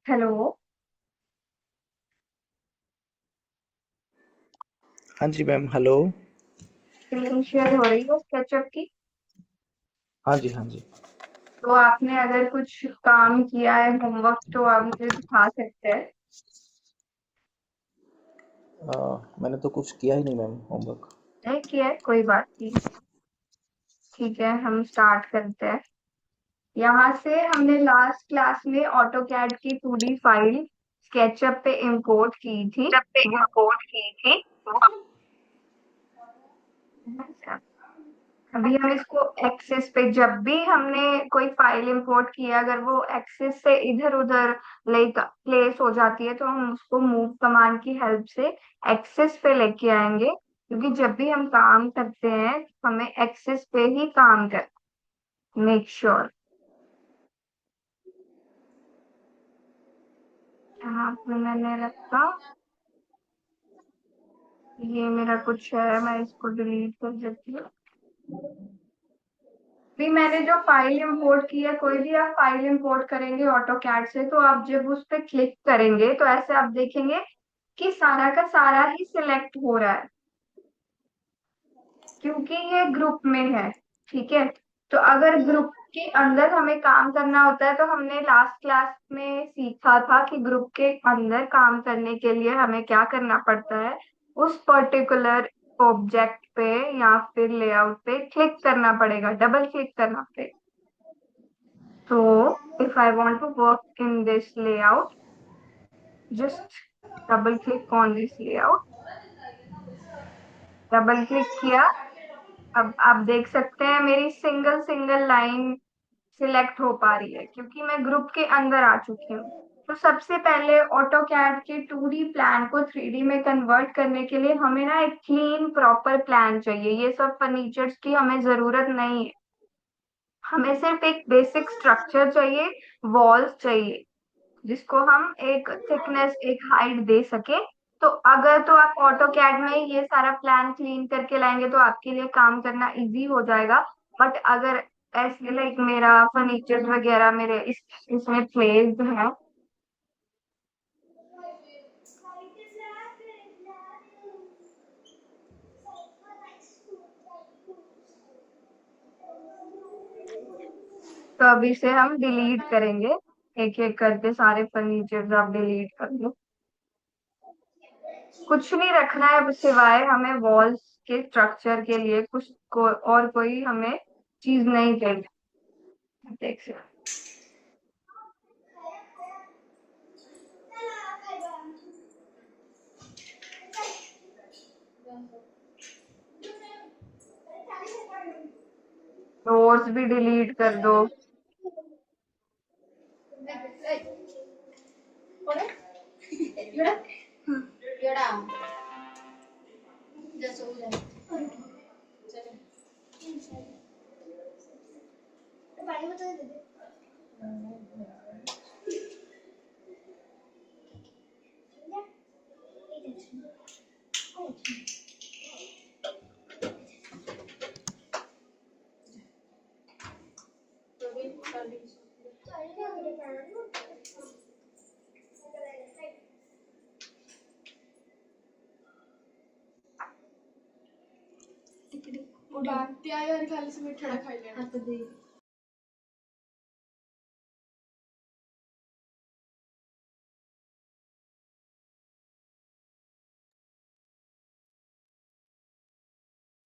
Hello. हाँ जी ma'am, hello. Screen share हो रही है स्केचअप की। हाँ जी, हाँ जी। तो आपने अगर कुछ काम किया है होमवर्क तो आप मुझे दिखा सकते हैं। मैंने तो कुछ किया ही नहीं मैम, होमवर्क। नहीं किया है, कोई बात नहीं। ठीक है, हम स्टार्ट करते हैं। यहाँ से हमने लास्ट क्लास में ऑटो कैड की 2D फाइल स्केचअप पे इंपोर्ट की थी। जब पे वो इंपोर्ट की थी वो अभी हम इसको एक्सेस पे, जब भी हमने कोई फाइल इंपोर्ट किया अगर वो एक्सेस से इधर उधर लाइक प्लेस हो जाती है तो हम उसको मूव कमांड की हेल्प से एक्सेस पे लेके आएंगे, क्योंकि जब भी हम काम करते हैं हमें एक्सेस पे ही काम कर मेक श्योर। यहाँ पे मैंने रखा, ये मेरा कुछ है, मैं इसको डिलीट कर देती हूँ। भी मैंने जो फाइल इंपोर्ट की है, कोई भी आप फाइल इंपोर्ट करेंगे ऑटो कैड से तो आप जब उस पर क्लिक करेंगे तो ऐसे आप देखेंगे कि सारा का सारा ही सिलेक्ट हो रहा है, क्योंकि ये ग्रुप में है। ठीक है, तो अगर ग्रुप के अंदर हमें काम करना होता है तो हमने लास्ट क्लास में सीखा था कि ग्रुप के अंदर काम करने के लिए हमें क्या करना पड़ता है, उस पर्टिकुलर ऑब्जेक्ट पे या फिर लेआउट पे क्लिक करना पड़ेगा, डबल क्लिक करना पड़ेगा। So if I want to work in this layout, just double click on this layout, double click किया। अब आप देख सकते हैं मेरी सिंगल सिंगल लाइन सिलेक्ट हो पा रही है क्योंकि मैं ग्रुप के अंदर आ चुकी हूँ। तो सबसे पहले ऑटो कैड के 2D प्लान को 3D में कन्वर्ट करने के लिए हमें ना एक क्लीन प्रॉपर प्लान चाहिए। ये सब फर्नीचर्स की हमें जरूरत नहीं है, हमें सिर्फ एक बेसिक स्ट्रक्चर चाहिए, वॉल्स चाहिए जिसको हम एक थिकनेस एक हाइट दे सके। तो अगर तो आप ऑटो कैड में ये सारा प्लान क्लीन करके लाएंगे तो आपके लिए काम करना इजी हो जाएगा। बट अगर ऐसे लाइक मेरा फर्नीचर वगैरह मेरे इसमें प्लेस्ड है, तो अभी से हम डिलीट करेंगे, एक एक करके सारे फर्नीचर आप डिलीट कर लो। कुछ नहीं रखना है सिवाय हमें वॉल्स के स्ट्रक्चर के लिए कुछ और कोई हमें चीज नहीं चाहिए। देख सकते रोज भी डिलीट कर दो।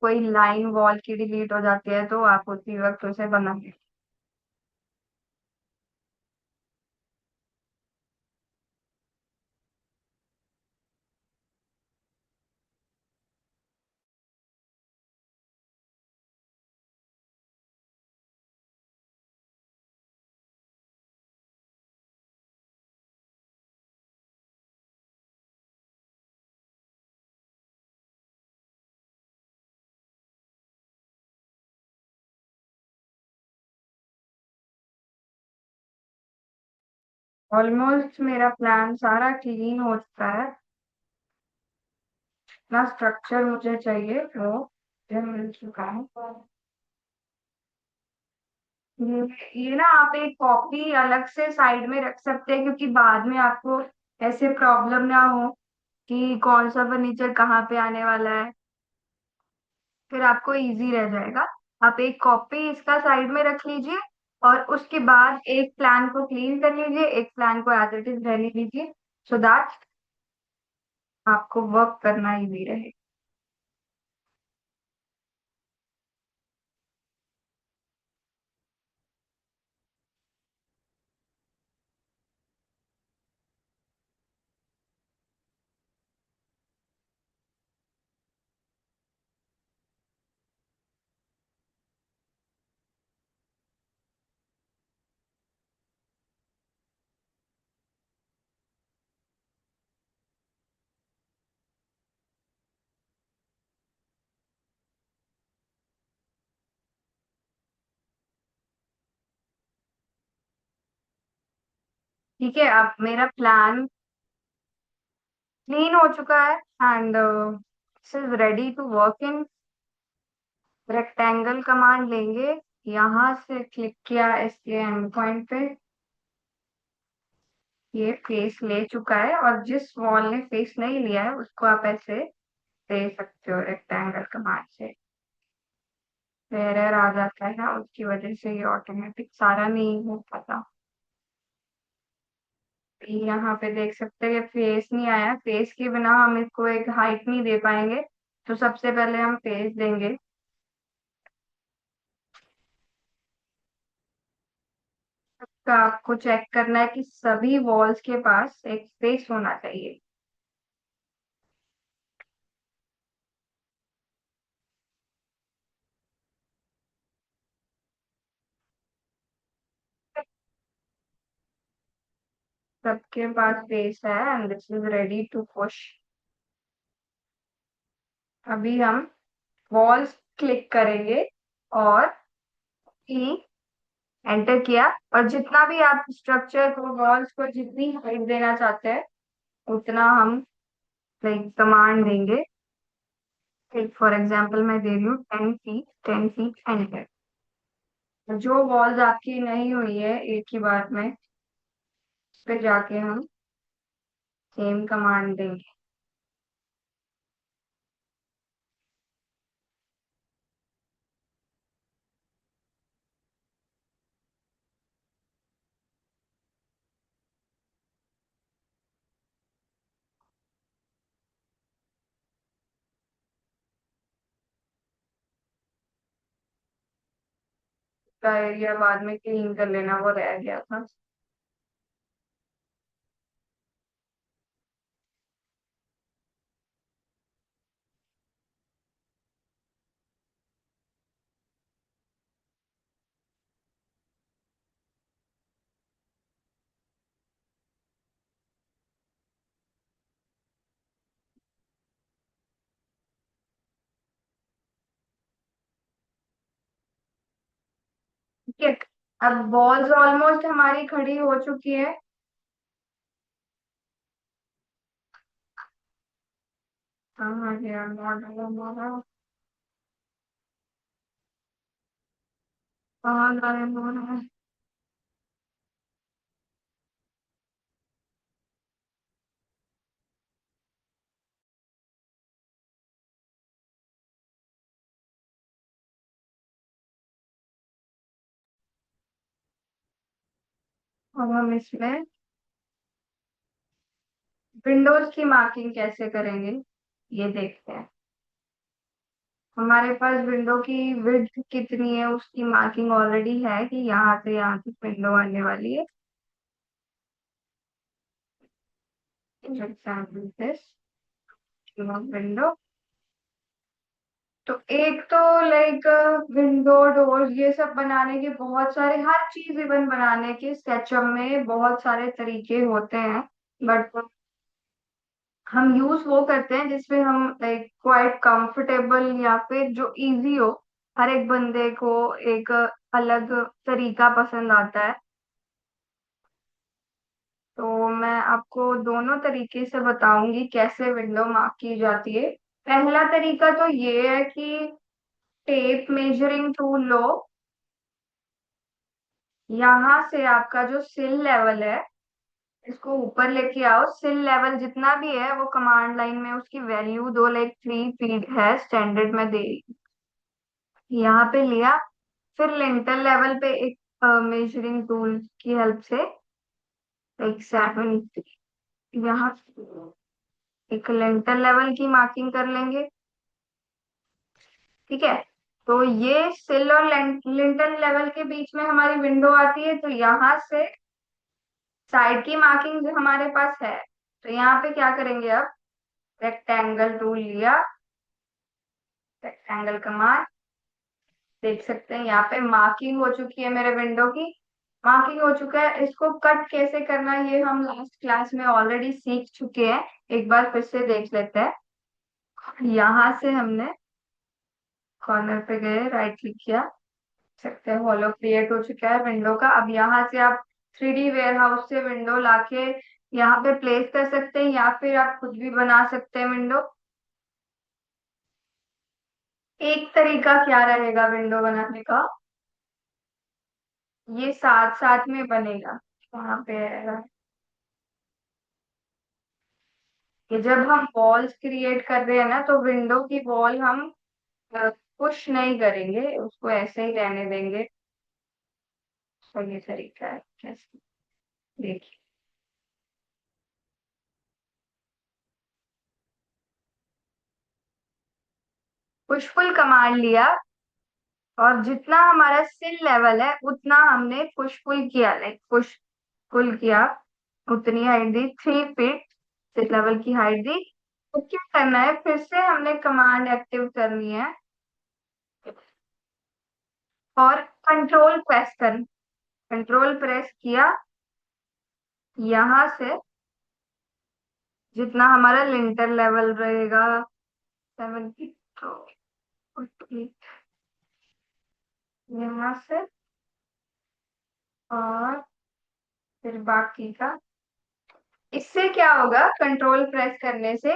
कोई लाइन वॉल की डिलीट हो जाती है तो आप उसी वक्त उसे बनाएंगे। ऑलमोस्ट मेरा प्लान सारा क्लीन हो चुका है, ना स्ट्रक्चर मुझे चाहिए वो मुझे मिल चुका है। ये ना आप एक कॉपी अलग से साइड में रख सकते हैं, क्योंकि बाद में आपको ऐसे प्रॉब्लम ना हो कि कौन सा फर्नीचर कहाँ पे आने वाला है। फिर आपको इजी रह जाएगा। आप एक कॉपी इसका साइड में रख लीजिए, और उसके बाद एक प्लान को क्लीन कर लीजिए, एक प्लान को एज इट इज रहने दीजिए, सो दैट आपको वर्क करना इजी रहे। ठीक है, अब मेरा प्लान क्लीन हो चुका है, and this is ready to work in. Rectangle command लेंगे, यहाँ से क्लिक किया इसके एंड पॉइंट पे, ये फेस ले चुका है, और जिस वॉल ने फेस नहीं लिया है उसको आप ऐसे दे सकते हो रेक्टेंगल कमांड से। एरर आ जाता है ना, उसकी वजह से ये ऑटोमेटिक सारा नहीं हो पाता। यहाँ पे देख सकते हैं फेस नहीं आया, फेस के बिना हम इसको एक हाइट नहीं दे पाएंगे, तो सबसे पहले हम फेस देंगे। तो आपको चेक करना है कि सभी वॉल्स के पास एक फेस होना चाहिए। सबके पास फेस है, and this is ready to push. अभी हम वॉल्स क्लिक करेंगे, और ई एंटर किया, और जितना भी आप स्ट्रक्चर को, वॉल्स को जितनी हाइट देना चाहते हैं उतना हम लाइक कमांड देंगे। फॉर एग्जांपल मैं दे रही हूँ 10 फीट, 10 फीट एंटर। जो वॉल्स आपकी नहीं हुई है एक ही बार में, उस पे जाके हम सेम कमांड देंगे। का एरिया बाद में क्लीन कर लेना, वो रह गया था। ठीक है, अब वॉल्स ऑलमोस्ट हमारी खड़ी हो चुकी है। कहाँ गया मॉडल हमारा, कहाँ गए मॉडल। अब हम इसमें विंडोज की मार्किंग कैसे करेंगे, ये देखते हैं। हमारे पास विंडो की विड्थ कितनी है उसकी मार्किंग ऑलरेडी है, कि यहाँ से यहाँ तक विंडो आने वाली है। Example this window. तो एक तो लाइक विंडो डोर ये सब बनाने के बहुत सारे, हर चीज इवन बनाने के स्केचअप में बहुत सारे तरीके होते हैं, बट हम यूज वो करते हैं जिसमें हम लाइक क्वाइट कंफर्टेबल, या फिर जो इजी हो। हर एक बंदे को एक अलग तरीका पसंद आता है। तो मैं आपको दोनों तरीके से बताऊंगी कैसे विंडो मार्क की जाती है। पहला तरीका तो ये है कि टेप मेजरिंग टूल लो, यहाँ से आपका जो सिल लेवल है, इसको ऊपर लेके आओ। सिल लेवल जितना भी है वो कमांड लाइन में उसकी वैल्यू दो, लाइक 3 फीट है स्टैंडर्ड में दे। यहाँ पे लिया। फिर लिंटर लेवल पे एक मेजरिंग टूल की हेल्प से एक 7, यहाँ एक लिंटर लेवल की मार्किंग कर लेंगे। ठीक है। तो ये सिल और लिंटर लेवल के बीच में हमारी विंडो आती है, तो यहाँ से साइड की मार्किंग जो हमारे पास है, तो यहाँ पे क्या करेंगे अब, रेक्टेंगल टूल लिया, रेक्टेंगल कमांड। देख सकते हैं यहाँ पे मार्किंग हो चुकी है मेरे विंडो की। मार्किंग हो चुका है, इसको कट कैसे करना है ये हम लास्ट क्लास में ऑलरेडी सीख चुके हैं। एक बार फिर से देख लेते हैं। यहाँ से हमने कॉर्नर पे गए, राइट क्लिक किया, सकते हैं हॉलो क्रिएट हो चुका है विंडो का। अब यहाँ से आप 3D वेयर हाउस से विंडो लाके यहाँ पे प्लेस कर सकते हैं, या फिर आप खुद भी बना सकते हैं विंडो। एक तरीका क्या रहेगा विंडो बनाने का, ये साथ साथ में बनेगा। वहां पे रहेगा कि जब हम वॉल्स क्रिएट कर रहे हैं ना, तो विंडो की वॉल हम पुश नहीं करेंगे, उसको ऐसे ही रहने देंगे। तो ये तरीका है कैसे, देखिए। पुश पुल कमांड लिया, और जितना हमारा सिल लेवल है उतना हमने पुश पुल किया, लाइक पुश पुल किया, उतनी हाइट दी, 3 फीट सिल लेवल की हाइट दी। तो क्या करना है, फिर से हमने कमांड एक्टिव करनी है, और कंट्रोल प्रेस किया। यहाँ से जितना हमारा लिंटर लेवल रहेगा, 7 फीट, तो 8 फीट यहाँ से, और फिर बाकी का। इससे क्या होगा, कंट्रोल प्रेस करने से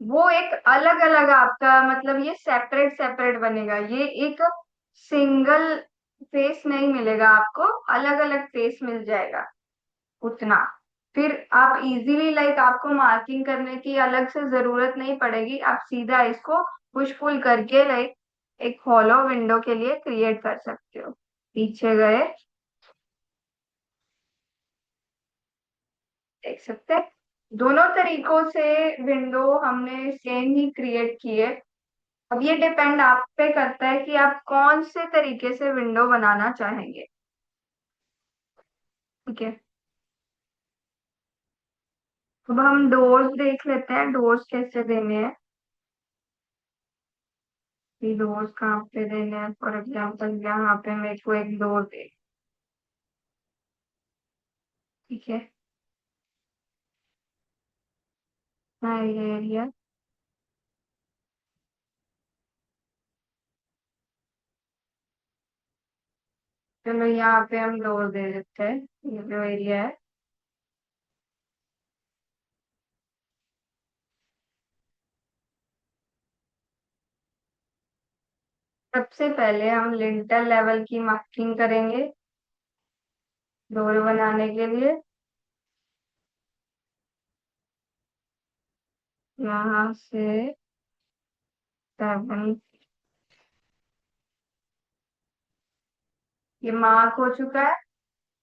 वो एक अलग अलग आपका, मतलब ये सेपरेट सेपरेट बनेगा, ये एक सिंगल फेस नहीं मिलेगा आपको, अलग अलग फेस मिल जाएगा उतना। फिर आप इजीली, लाइक आपको मार्किंग करने की अलग से जरूरत नहीं पड़ेगी, आप सीधा इसको पुश पुल करके लाइक एक हॉलो विंडो के लिए क्रिएट कर सकते हो। पीछे गए, देख सकते हैं दोनों तरीकों से विंडो हमने सेम ही क्रिएट की है। अब ये डिपेंड आप पे करता है कि आप कौन से तरीके से विंडो बनाना चाहेंगे। ठीक है। अब हम डोर्स देख लेते हैं, डोर्स कैसे देने हैं। कि डोर्स कहाँ पे देने हैं, फॉर एग्जाम्पल यहाँ पे मेरे को एक डोर दे। ठीक है। हाँ, ये एरिया। चलो यहाँ पे हम डोर दे देते हैं, ये जो एरिया है। सबसे पहले हम लिंटर लेवल की मार्किंग करेंगे डोर बनाने के लिए। यहाँ से 7, ये मार्क हो चुका है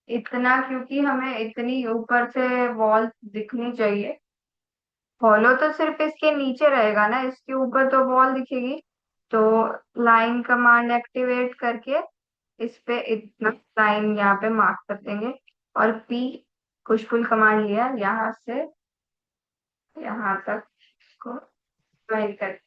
इतना, क्योंकि हमें इतनी ऊपर से वॉल दिखनी चाहिए। हॉलो तो सिर्फ इसके नीचे रहेगा ना, इसके ऊपर तो वॉल दिखेगी। तो लाइन कमांड एक्टिवेट करके इस पे इतना लाइन यहाँ पे मार्क कर देंगे। और पी पुश पुल कमांड लिया, यहाँ से यहाँ तक इसको ज्वाइन कर।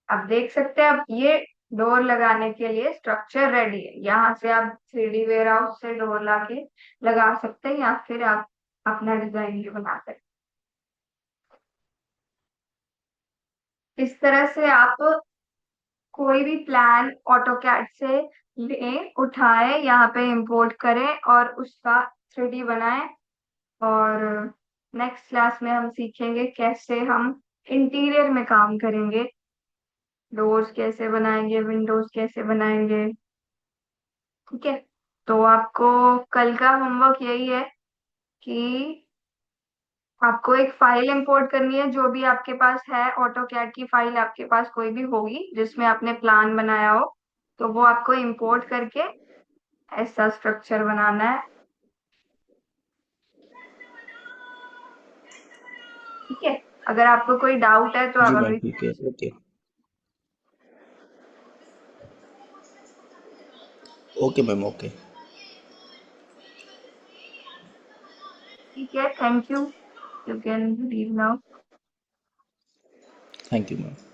अब देख सकते हैं, अब ये डोर लगाने के लिए स्ट्रक्चर रेडी है। यहाँ से आप 3D वेयर हाउस से डोर लाके लगा सकते हैं, या फिर आप अपना डिजाइन भी बना सकते हैं। इस तरह से आप कोई भी प्लान ऑटो कैड से लें, उठाएं, यहाँ पे इंपोर्ट करें और उसका 3D बनाएं। और नेक्स्ट क्लास में हम सीखेंगे कैसे हम इंटीरियर में काम करेंगे, डोर्स कैसे बनाएंगे, विंडोज कैसे बनाएंगे। ठीक है। तो आपको कल का होमवर्क यही है कि आपको एक फाइल इंपोर्ट करनी है, जो भी आपके पास है, ऑटो कैड की फाइल आपके पास कोई भी होगी जिसमें आपने प्लान बनाया हो, तो वो आपको इंपोर्ट करके ऐसा स्ट्रक्चर बनाना है। ठीक है। अगर आपको कोई डाउट है तो आप जी मैम अभी ठीक है, पूछ सकते ओके। Okay ma'am, okay. हो। ठीक है, thank you. You can leave now. Thank you ma'am.